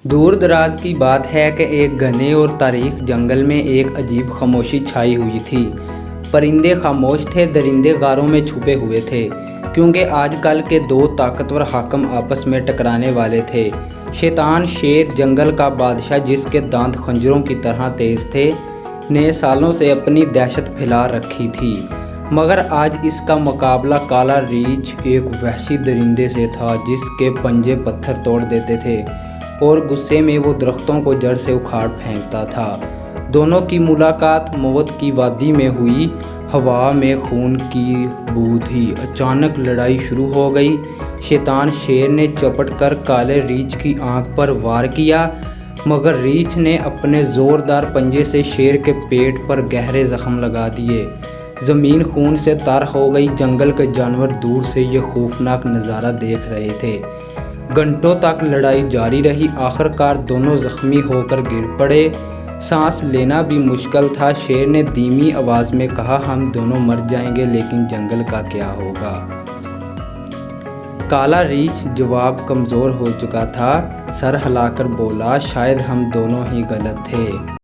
دور دراز کی بات ہے کہ ایک گھنے اور تاریک جنگل میں ایک عجیب خاموشی چھائی ہوئی تھی۔ پرندے خاموش تھے، درندے غاروں میں چھپے ہوئے تھے، کیونکہ آج کل کے دو طاقتور حاکم آپس میں ٹکرانے والے تھے۔ شیطان شیر، جنگل کا بادشاہ جس کے دانت خنجروں کی طرح تیز تھے، نے سالوں سے اپنی دہشت پھیلا رکھی تھی، مگر آج اس کا مقابلہ کالا ریچھ، ایک وحشی درندے سے تھا جس کے پنجے پتھر توڑ دیتے تھے اور غصے میں وہ درختوں کو جڑ سے اکھاڑ پھینکتا تھا۔ دونوں کی ملاقات موت کی وادی میں ہوئی، ہوا میں خون کی بو تھی۔ اچانک لڑائی شروع ہو گئی۔ شیطان شیر نے چپٹ کر کالے ریچھ کی آنکھ پر وار کیا، مگر ریچھ نے اپنے زوردار پنجے سے شیر کے پیٹ پر گہرے زخم لگا دیے۔ زمین خون سے تر ہو گئی۔ جنگل کے جانور دور سے یہ خوفناک نظارہ دیکھ رہے تھے۔ گھنٹوں تک لڑائی جاری رہی۔ آخرکار دونوں زخمی ہو کر گر پڑے۔ سانس لینا بھی مشکل تھا۔ شیر نے دھیمی آواز میں کہا، ہم دونوں مر جائیں گے، لیکن جنگل کا کیا ہوگا؟ کالا ریچھ جواب کمزور ہو چکا تھا، سر ہلا کر بولا، شاید ہم دونوں ہی غلط تھے۔